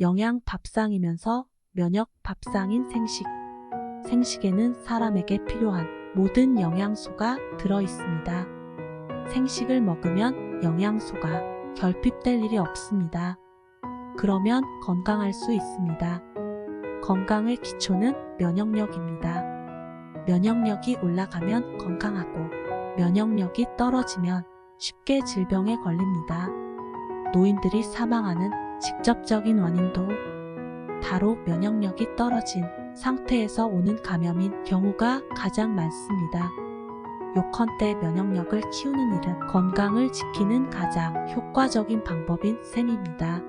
영양 밥상이면서 면역 밥상인 생식. 생식에는 사람에게 필요한 모든 영양소가 들어 있습니다. 생식을 먹으면 영양소가 결핍될 일이 없습니다. 그러면 건강할 수 있습니다. 건강의 기초는 면역력입니다. 면역력이 올라가면 건강하고 면역력이 떨어지면 쉽게 질병에 걸립니다. 노인들이 사망하는 직접적인 원인도 바로 면역력이 떨어진 상태에서 오는 감염인 경우가 가장 많습니다. 요컨대 면역력을 키우는 일은 건강을 지키는 가장 효과적인 방법인 셈입니다.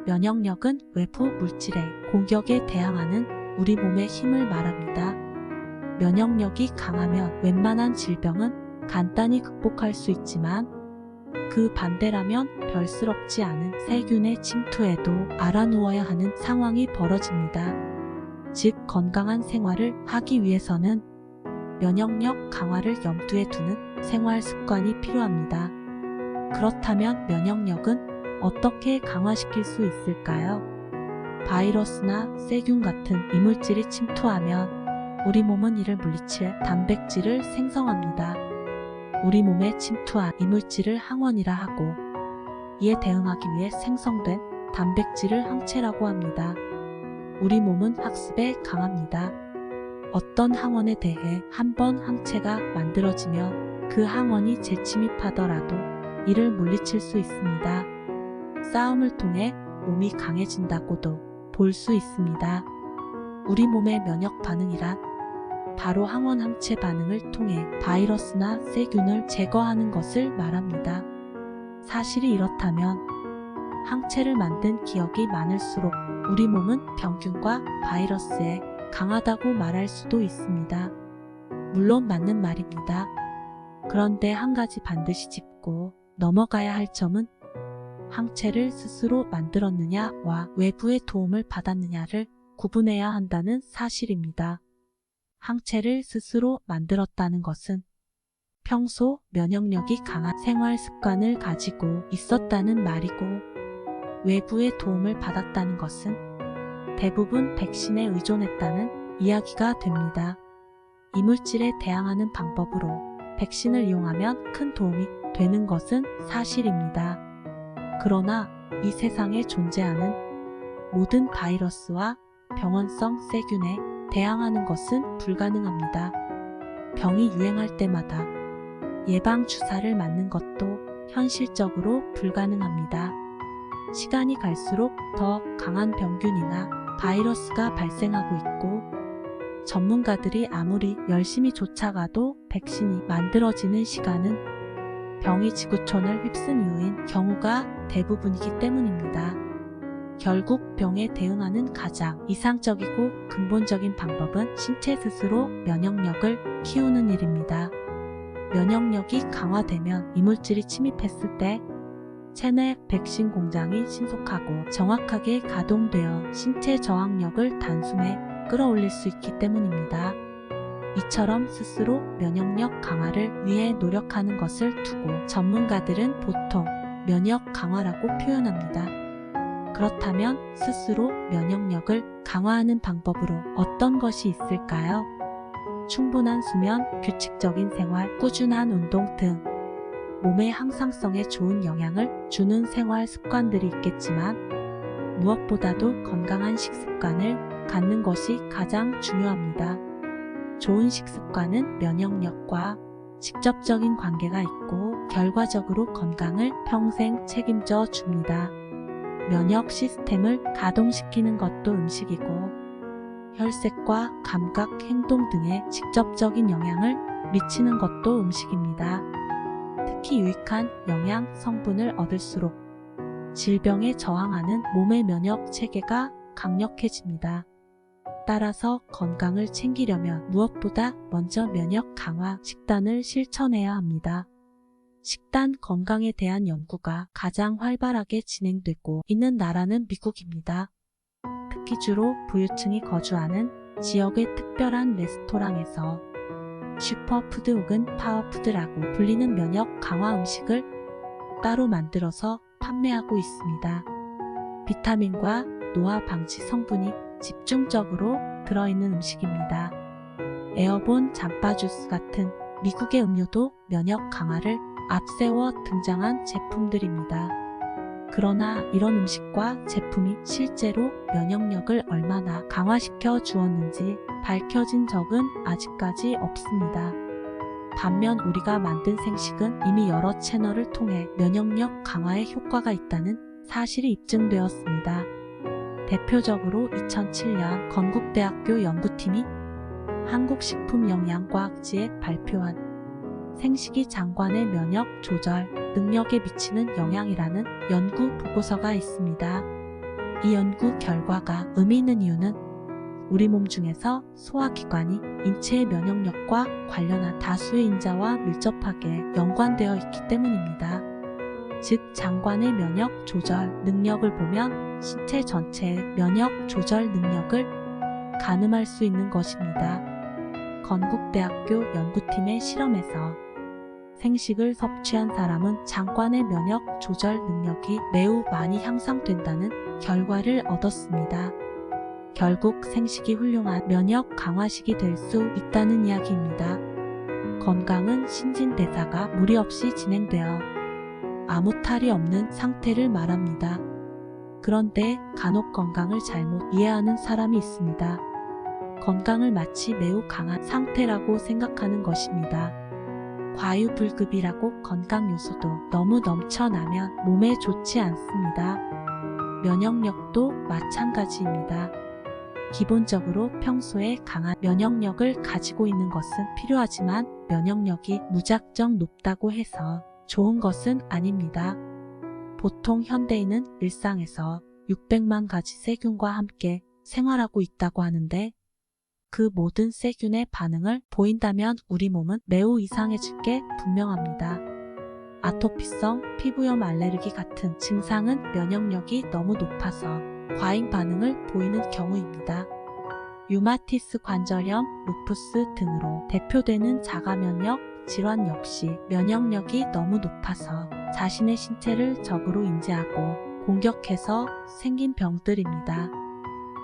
면역력은 외부 물질의 공격에 대항하는 우리 몸의 힘을 말합니다. 면역력이 강하면 웬만한 질병은 간단히 극복할 수 있지만 그 반대라면 별스럽지 않은 세균의 침투에도 알아누워야 하는 상황이 벌어집니다. 즉 건강한 생활을 하기 위해서는 면역력 강화를 염두에 두는 생활 습관이 필요합니다. 그렇다면 면역력은 어떻게 강화시킬 수 있을까요? 바이러스나 세균 같은 이물질이 침투하면 우리 몸은 이를 물리칠 단백질을 생성합니다. 우리 몸에 침투한 이물질을 항원이라 하고 이에 대응하기 위해 생성된 단백질을 항체라고 합니다. 우리 몸은 학습에 강합니다. 어떤 항원에 대해 한번 항체가 만들어지면 그 항원이 재침입하더라도 이를 물리칠 수 있습니다. 싸움을 통해 몸이 강해진다고도 볼 수 있습니다. 우리 몸의 면역 반응이란 바로 항원 항체 반응을 통해 바이러스나 세균을 제거하는 것을 말합니다. 사실이 이렇다면 항체를 만든 기억이 많을수록 우리 몸은 병균과 바이러스에 강하다고 말할 수도 있습니다. 물론 맞는 말입니다. 그런데 한 가지 반드시 짚고 넘어가야 할 점은 항체를 스스로 만들었느냐와 외부의 도움을 받았느냐를 구분해야 한다는 사실입니다. 항체를 스스로 만들었다는 것은 평소 면역력이 강한 생활 습관을 가지고 있었다는 말이고, 외부의 도움을 받았다는 것은 대부분 백신에 의존했다는 이야기가 됩니다. 이물질에 대항하는 방법으로 백신을 이용하면 큰 도움이 되는 것은 사실입니다. 그러나 이 세상에 존재하는 모든 바이러스와 병원성 세균에 대항하는 것은 불가능합니다. 병이 유행할 때마다 예방 주사를 맞는 것도 현실적으로 불가능합니다. 시간이 갈수록 더 강한 병균이나 바이러스가 발생하고 있고, 전문가들이 아무리 열심히 쫓아가도 백신이 만들어지는 시간은 병이 지구촌을 휩쓴 이후인 경우가 대부분이기 때문입니다. 결국 병에 대응하는 가장 이상적이고 근본적인 방법은 신체 스스로 면역력을 키우는 일입니다. 면역력이 강화되면 이물질이 침입했을 때 체내 백신 공장이 신속하고 정확하게 가동되어 신체 저항력을 단숨에 끌어올릴 수 있기 때문입니다. 이처럼 스스로 면역력 강화를 위해 노력하는 것을 두고 전문가들은 보통 면역 강화라고 표현합니다. 그렇다면 스스로 면역력을 강화하는 방법으로 어떤 것이 있을까요? 충분한 수면, 규칙적인 생활, 꾸준한 운동 등 몸의 항상성에 좋은 영향을 주는 생활 습관들이 있겠지만, 무엇보다도 건강한 식습관을 갖는 것이 가장 중요합니다. 좋은 식습관은 면역력과 직접적인 관계가 있고 결과적으로 건강을 평생 책임져 줍니다. 면역 시스템을 가동시키는 것도 음식이고, 혈색과 감각, 행동 등에 직접적인 영향을 미치는 것도 음식입니다. 특히 유익한 영양 성분을 얻을수록 질병에 저항하는 몸의 면역 체계가 강력해집니다. 따라서 건강을 챙기려면 무엇보다 먼저 면역 강화 식단을 실천해야 합니다. 식단 건강에 대한 연구가 가장 활발하게 진행되고 있는 나라는 미국입니다. 특히 주로 부유층이 거주하는 지역의 특별한 레스토랑에서 슈퍼푸드 혹은 파워푸드라고 불리는 면역 강화 음식을 따로 만들어서 판매하고 있습니다. 비타민과 노화 방지 성분이 집중적으로 들어있는 음식입니다. 에어본 잠바 주스 같은 미국의 음료도 면역 강화를 앞세워 등장한 제품들입니다. 그러나 이런 음식과 제품이 실제로 면역력을 얼마나 강화시켜 주었는지 밝혀진 적은 아직까지 없습니다. 반면 우리가 만든 생식은 이미 여러 채널을 통해 면역력 강화에 효과가 있다는 사실이 입증되었습니다. 대표적으로 2007년 건국대학교 연구팀이 한국식품영양과학지에 발표한 생식이 장관의 면역 조절 능력에 미치는 영향이라는 연구 보고서가 있습니다. 이 연구 결과가 의미 있는 이유는 우리 몸 중에서 소화기관이 인체의 면역력과 관련한 다수의 인자와 밀접하게 연관되어 있기 때문입니다. 즉, 장관의 면역 조절 능력을 보면 신체 전체의 면역 조절 능력을 가늠할 수 있는 것입니다. 건국대학교 연구팀의 실험에서 생식을 섭취한 사람은 장관의 면역 조절 능력이 매우 많이 향상된다는 결과를 얻었습니다. 결국 생식이 훌륭한 면역 강화식이 될 수 있다는 이야기입니다. 건강은 신진대사가 무리 없이 진행되어 아무 탈이 없는 상태를 말합니다. 그런데 간혹 건강을 잘못 이해하는 사람이 있습니다. 건강을 마치 매우 강한 상태라고 생각하는 것입니다. 과유불급이라고 건강 요소도 너무 넘쳐나면 몸에 좋지 않습니다. 면역력도 마찬가지입니다. 기본적으로 평소에 강한 면역력을 가지고 있는 것은 필요하지만 면역력이 무작정 높다고 해서 좋은 것은 아닙니다. 보통 현대인은 일상에서 600만 가지 세균과 함께 생활하고 있다고 하는데 그 모든 세균의 반응을 보인다면 우리 몸은 매우 이상해질 게 분명합니다. 아토피성 피부염 알레르기 같은 증상은 면역력이 너무 높아서 과잉 반응을 보이는 경우입니다. 류마티스 관절염, 루푸스 등으로 대표되는 자가면역 질환 역시 면역력이 너무 높아서 자신의 신체를 적으로 인지하고 공격해서 생긴 병들입니다.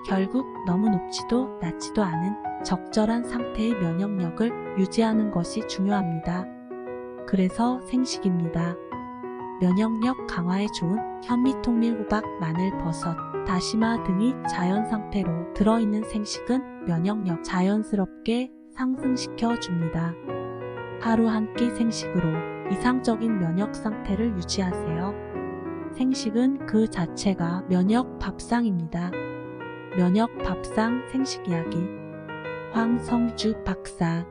결국 너무 높지도 낮지도 않은 적절한 상태의 면역력을 유지하는 것이 중요합니다. 그래서 생식입니다. 면역력 강화에 좋은 현미통밀, 호박, 마늘, 버섯, 다시마 등이 자연 상태로 들어있는 생식은 면역력 자연스럽게 상승시켜 줍니다. 하루 한 끼 생식으로 이상적인 면역 상태를 유지하세요. 생식은 그 자체가 면역 밥상입니다. 면역 밥상 생식 이야기 황성주 박사